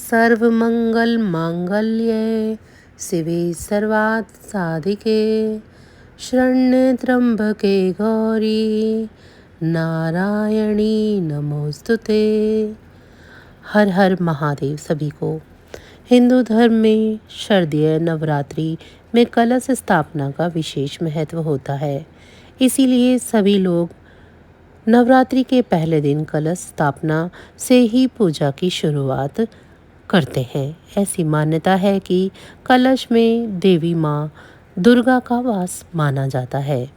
सर्वमंगलमांगल्ये शिवे सर्वार्थसाधिके शरण्ये त्र्यंबके गौरी नारायणी नमोस्तुते। हर हर महादेव। सभी को हिंदू धर्म में शारदीय नवरात्रि में कलश स्थापना का विशेष महत्व होता है। इसीलिए सभी लोग नवरात्रि के पहले दिन कलश स्थापना से ही पूजा की शुरुआत करते हैं। ऐसी मान्यता है कि कलश में देवी माँ दुर्गा का वास माना जाता है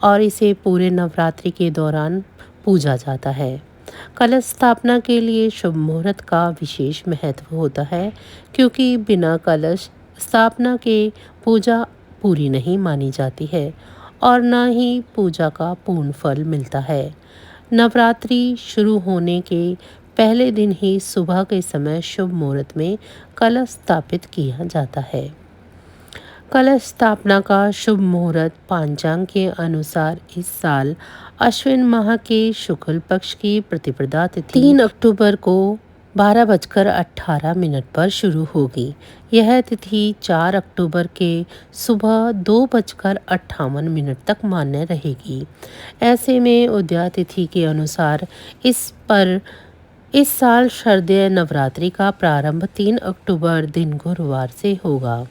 और इसे पूरे नवरात्रि के दौरान पूजा जाता है। कलश स्थापना के लिए शुभ मुहूर्त का विशेष महत्व होता है, क्योंकि बिना कलश स्थापना के पूजा पूरी नहीं मानी जाती है और न ही पूजा का पूर्ण फल मिलता है। नवरात्रि शुरू होने के पहले दिन ही सुबह के समय शुभ मुहूर्त में कलश स्थापित किया जाता है। कलश स्थापना का शुभ मुहूर्त पंचांग के अनुसार इस साल अश्विन माह के शुक्ल पक्ष की प्रतिपदा तिथि 3 अक्टूबर को 12:18 पर शुरू होगी। यह तिथि 4 अक्टूबर के सुबह 2:58 तक मान्य रहेगी। ऐसे में उदया तिथि के अनुसार इस साल शारदीय नवरात्रि का प्रारंभ 3 अक्टूबर दिन गुरुवार से होगा।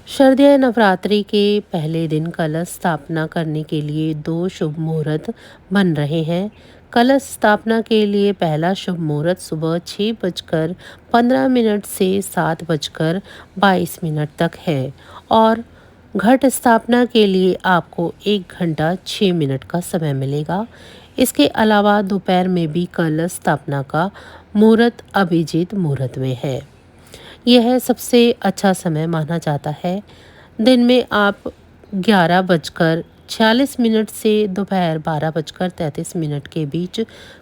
शारदीय नवरात्रि के पहले दिन कलश स्थापना करने के लिए 2 शुभ मुहूर्त बन रहे हैं। कलश स्थापना के लिए पहला शुभ मुहूर्त सुबह 6:15 से 7:22 तक है और घट स्थापना के लिए आपको 1 घंटा 6 मिनट का समय मिलेगा। इसके अलावा दोपहर में भी कलश स्थापना का मुहूर्त अभिजीत मुहूर्त में है। यह सबसे अच्छा समय माना जाता है। दिन में आप 11:46 से दोपहर 12:33 के बीच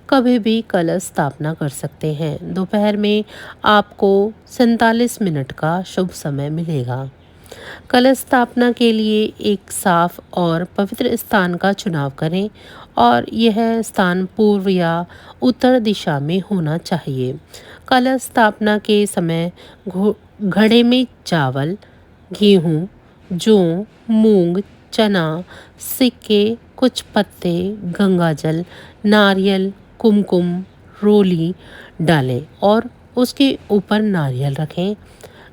कभी भी कलश स्थापना कर सकते हैं। दोपहर में आपको 47 मिनट का शुभ समय मिलेगा। कलश स्थापना के लिए एक साफ और पवित्र स्थान का चुनाव करें और यह स्थान पूर्व या उत्तर दिशा में होना चाहिए। कलश स्थापना के समय घड़े में चावल, गेहूँ, जौ, मूंग, चना, सिक्के, कुछ पत्ते, गंगाजल, नारियल, कुमकुम, रोली डालें और उसके ऊपर नारियल रखें।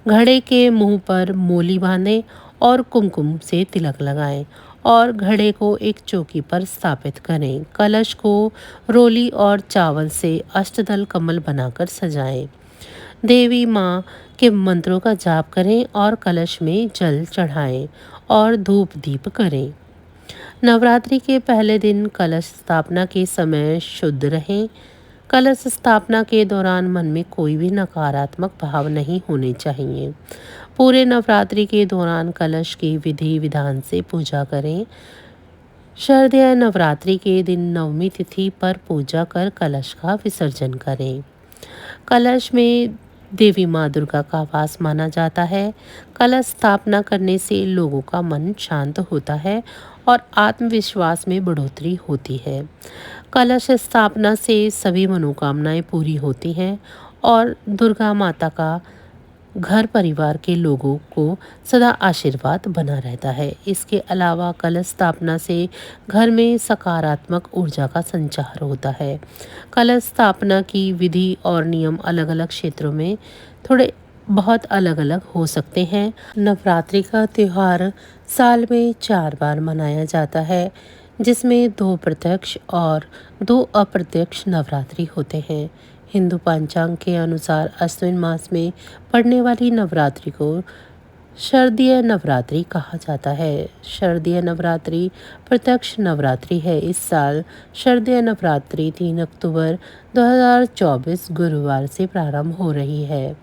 घड़े के मुंह पर मोली बांधें और कुमकुम से तिलक लगाएं और घड़े को एक चौकी पर स्थापित करें। कलश को रोली और चावल से अष्टदल कमल बनाकर सजाएं। देवी माँ के मंत्रों का जाप करें और कलश में जल चढ़ाएं और धूप दीप करें। नवरात्रि के पहले दिन कलश स्थापना के समय शुद्ध रहें। कलश स्थापना के दौरान मन में कोई भी नकारात्मक भाव नहीं होने चाहिए। पूरे नवरात्रि के दौरान कलश की विधि विधान से पूजा करें। शारदीय नवरात्रि के दिन नवमी तिथि पर पूजा कर कलश का विसर्जन करें। कलश में देवी माँ दुर्गा का वास माना जाता है। कलश स्थापना करने से लोगों का मन शांत होता है और आत्मविश्वास में बढ़ोतरी होती है। कलश स्थापना से सभी मनोकामनाएं पूरी होती हैं और दुर्गा माता का घर परिवार के लोगों को सदा आशीर्वाद बना रहता है। इसके अलावा कलश स्थापना से घर में सकारात्मक ऊर्जा का संचार होता है। कलश स्थापना की विधि और नियम अलग अलग क्षेत्रों में थोड़े बहुत अलग अलग हो सकते हैं। नवरात्रि का त्यौहार साल में 4 बार मनाया जाता है, जिसमें 2 प्रत्यक्ष और 2 अप्रत्यक्ष नवरात्रि होते हैं। हिंदू पंचांग के अनुसार अश्विन मास में पड़ने वाली नवरात्रि को शारदीय नवरात्रि कहा जाता है। शारदीय नवरात्रि प्रत्यक्ष नवरात्रि है। इस साल शारदीय नवरात्रि 3 अक्टूबर 2024 गुरुवार से प्रारंभ हो रही है।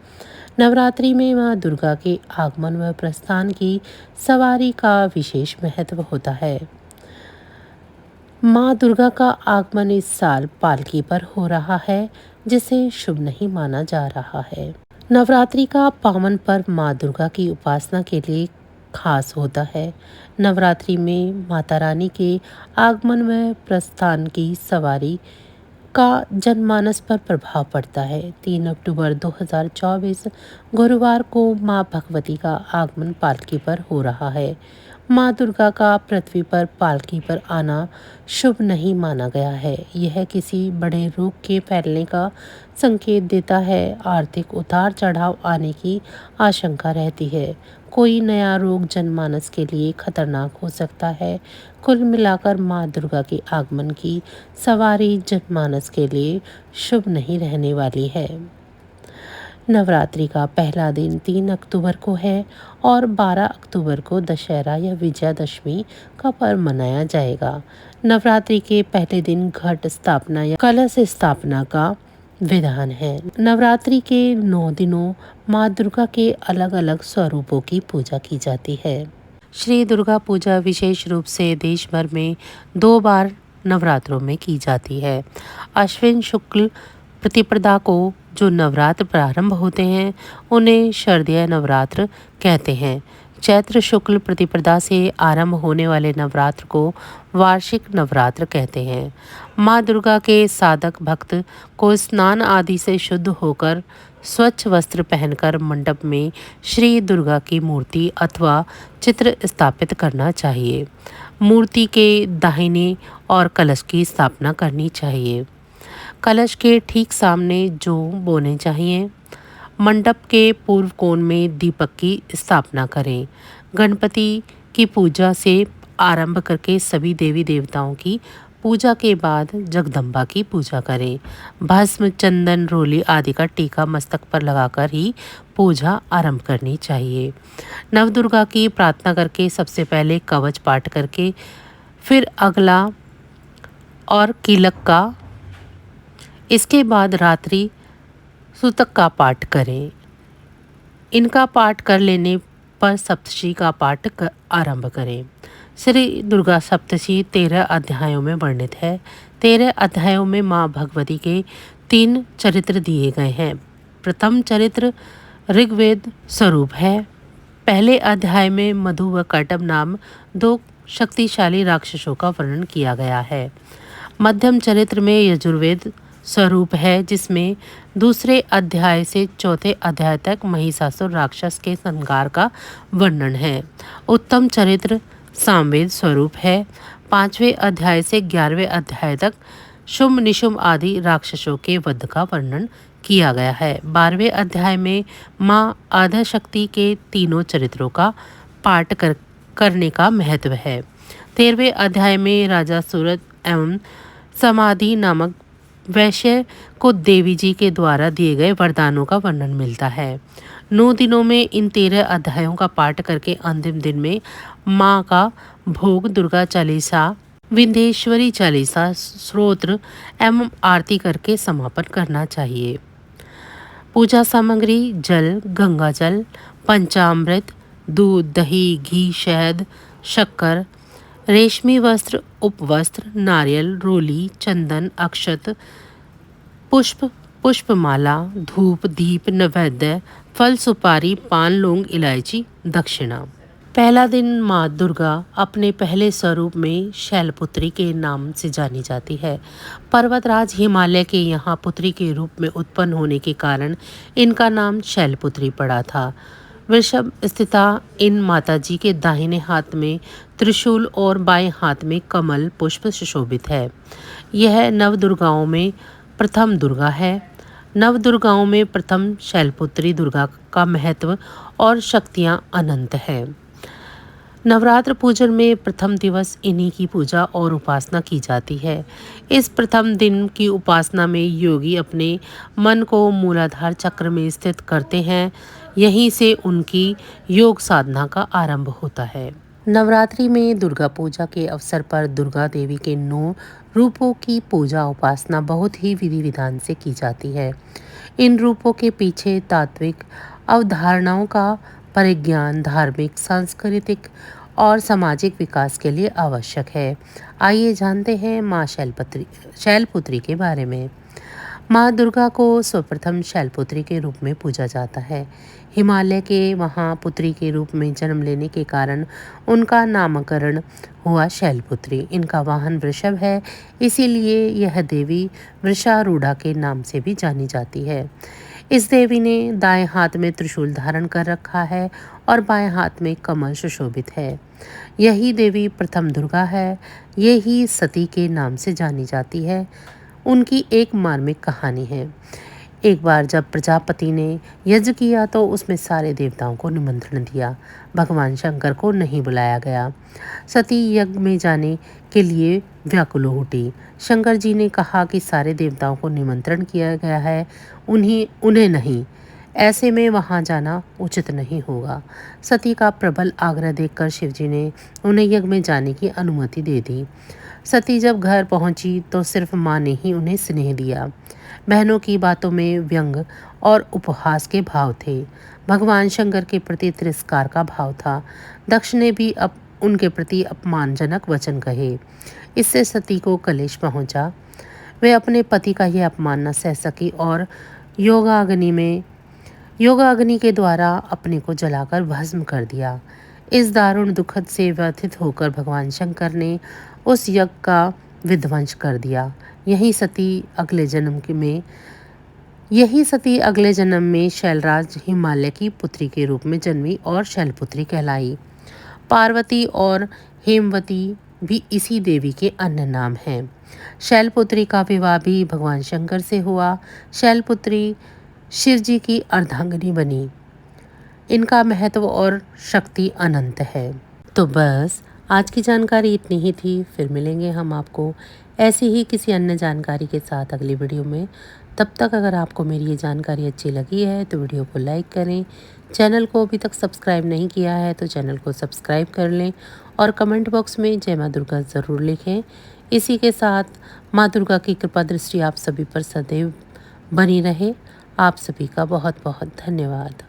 नवरात्रि में माँ दुर्गा के आगमन व प्रस्थान की सवारी का विशेष महत्व होता है। माँ दुर्गा का आगमन इस साल पालकी पर हो रहा है, जिसे शुभ नहीं माना जा रहा है। नवरात्रि का पावन पर्व माँ दुर्गा की उपासना के लिए खास होता है। नवरात्रि में माता रानी के आगमन व प्रस्थान की सवारी का जनमानस पर प्रभाव पड़ता है। 3 अक्टूबर 2024 गुरुवार को मां भगवती का आगमन पालकी पर हो रहा है। मां दुर्गा का पृथ्वी पर पालकी पर आना शुभ नहीं माना गया है। यह किसी बड़े रोग के फैलने का संकेत देता है। आर्थिक उतार चढ़ाव आने की आशंका रहती है। कोई नया रोग जनमानस के लिए खतरनाक हो सकता है। कुल मिलाकर मां दुर्गा के आगमन की सवारी जनमानस के लिए शुभ नहीं रहने वाली है। नवरात्रि का पहला दिन 3 अक्टूबर को है और 12 अक्टूबर को दशहरा या विजयादशमी का पर्व मनाया जाएगा। नवरात्रि के पहले दिन घट स्थापना या कलश स्थापना का विधान है। नवरात्रि के 9 दिनों माँ दुर्गा के अलग अलग स्वरूपों की पूजा की जाती है। श्री दुर्गा पूजा विशेष रूप से देश भर में 2 बार नवरात्रों में की जाती है। अश्विन शुक्ल प्रतिपदा को जो नवरात्र प्रारंभ होते हैं उन्हें शारदीय नवरात्र कहते हैं। चैत्र शुक्ल प्रतिपदा से आरंभ होने वाले नवरात्र को वार्षिक नवरात्र कहते हैं। माँ दुर्गा के साधक भक्त को स्नान आदि से शुद्ध होकर स्वच्छ वस्त्र पहनकर मंडप में श्री दुर्गा की मूर्ति अथवा चित्र स्थापित करना चाहिए। मूर्ति के दाहिने और कलश की स्थापना करनी चाहिए। कलश के ठीक सामने जौ बोने चाहिए। मंडप के पूर्व कोण में दीपक की स्थापना करें। गणपति की पूजा से आरंभ करके सभी देवी देवताओं की पूजा के बाद जगदम्बा की पूजा करें। भस्म, चंदन, रोली आदि का टीका मस्तक पर लगाकर ही पूजा आरंभ करनी चाहिए। नवदुर्गा की प्रार्थना करके सबसे पहले कवच पाठ करके फिर अगला और कीलक का, इसके बाद रात्रि सूतक का पाठ करें। इनका पाठ कर लेने पर सप्तशती का पाठ आरंभ करें। श्री दुर्गा सप्तशती 13 अध्यायों में वर्णित है। 13 अध्यायों में माँ भगवती के 3 चरित्र दिए गए हैं। प्रथम चरित्र ऋग्वेद स्वरूप है। पहले अध्याय में मधु व कटब नाम 2 शक्तिशाली राक्षसों का वर्णन किया गया है। मध्यम चरित्र में यजुर्वेद स्वरूप है, जिसमें दूसरे अध्याय से चौथे अध्याय तक महिषासुर राक्षस के संहार का वर्णन है। उत्तम चरित्र सामवेद स्वरूप है। 5वें अध्याय से 11वें अध्याय तक शुंभ निशुंभ आदि राक्षसों के वध का वर्णन किया गया है। 12वें अध्याय में माँ आद्यशक्ति के तीनों चरित्रों का पाठ करने का महत्व है। 13वें अध्याय में राजा सूरत एवं समाधि नामक वैश्य को देवी जी के द्वारा दिए गए वरदानों का वर्णन मिलता है। 9 दिनों में इन 13 अध्यायों का पाठ करके अंतिम दिन में माँ का भोग दुर्गा चालीसा, विंध्येश्वरी चालीसा, स्तोत्र एवं आरती करके समापन करना चाहिए। पूजा सामग्री जल, गंगा जल, पंचामृत, दूध, दही, घी, शहद, शक्कर, रेशमी वस्त्र, उपवस्त्र, नारियल, रोली, चंदन, अक्षत, पुष्प, पुष्पमाला, धूप, दीप, नैवेद्य, फल, सुपारी, पान, लौंग, इलायची, दक्षिणा। पहला दिन माँ दुर्गा अपने पहले स्वरूप में शैलपुत्री के नाम से जानी जाती है। पर्वतराज हिमालय के यहाँ पुत्री के रूप में उत्पन्न होने के कारण इनका नाम शैलपुत्री पड़ा था। वृषभ स्थिता इन माताजी के दाहिने हाथ में त्रिशूल और बाएं हाथ में कमल पुष्प सुशोभित है। यह नवदुर्गाओं में प्रथम दुर्गा है। नवदुर्गाओं में प्रथम शैलपुत्री दुर्गा का महत्व और शक्तियां अनंत है। नवरात्र पूजन में प्रथम दिवस इन्हीं की पूजा और उपासना की जाती है। इस प्रथम दिन की उपासना में योगी अपने मन को मूलाधार चक्र में स्थित करते हैं। यहीं से उनकी योग साधना का आरंभ होता है। नवरात्रि में दुर्गा पूजा के अवसर पर दुर्गा देवी के 9 रूपों की पूजा उपासना बहुत ही विधि विधान से की जाती है। इन रूपों के पीछे तात्विक अवधारणाओं का परिज्ञान धार्मिक, सांस्कृतिक और सामाजिक विकास के लिए आवश्यक है। आइए जानते हैं माँ शैलपुत्री के बारे में। माँ दुर्गा को सर्वप्रथम शैलपुत्री के रूप में पूजा जाता है। हिमालय के वहाँ पुत्री के रूप में जन्म लेने के कारण उनका नामकरण हुआ शैलपुत्री। इनका वाहन वृषभ है, इसीलिए यह देवी वृषारूढ़ा के नाम से भी जानी जाती है। इस देवी ने दाएं हाथ में त्रिशूल धारण कर रखा है और बाएं हाथ में कमल सुशोभित है। यही देवी प्रथम दुर्गा है। यही सती के नाम से जानी जाती है। उनकी एक मार्मिक कहानी है। एक बार जब प्रजापति ने यज्ञ किया तो उसमें सारे देवताओं को निमंत्रण दिया, भगवान शंकर को नहीं बुलाया गया। सती यज्ञ में जाने के लिए व्याकुल हो उठी। शंकर जी ने कहा कि सारे देवताओं को निमंत्रण किया गया है, उन्हें नहीं। ऐसे में वहां जाना उचित नहीं होगा। सती का प्रबल आग्रह देखकर शिवजी ने उन्हें यज्ञ में जाने की अनुमति दे दी। सती जब घर पहुंची तो सिर्फ माँ ने ही उन्हें स्नेह दिया। बहनों की बातों में व्यंग और उपहास के भाव थे। भगवान शंकर के प्रति तिरस्कार का भाव था। दक्ष ने भी उनके प्रति अपमानजनक वचन कहे। इससे सती को कलेश पहुंचा। वे अपने पति का यह अपमान न सह सकी और योगाग्नि के द्वारा अपने को जलाकर भस्म कर दिया। इस दारुण दुखद से व्यथित होकर भगवान शंकर ने उस यज्ञ का विध्वंस कर दिया। यही सती अगले जन्म में शैलराज हिमालय की पुत्री के रूप में जन्मी और शैलपुत्री कहलाई। पार्वती और हेमवती भी इसी देवी के अन्य नाम हैं। शैलपुत्री का विवाह भी भगवान शंकर से हुआ। शैलपुत्री शिवजी की अर्धांगिनी बनी। इनका महत्व और शक्ति अनंत है। तो बस आज की जानकारी इतनी ही थी। फिर मिलेंगे हम आपको ऐसी ही किसी अन्य जानकारी के साथ अगली वीडियो में। तब तक अगर आपको मेरी ये जानकारी अच्छी लगी है तो वीडियो को लाइक करें। चैनल को अभी तक सब्सक्राइब नहीं किया है तो चैनल को सब्सक्राइब कर लें और कमेंट बॉक्स में जय माँ दुर्गा ज़रूर लिखें। इसी के साथ माँ दुर्गा की कृपा दृष्टि आप सभी पर सदैव बनी रहे। आप सभी का बहुत बहुत धन्यवाद।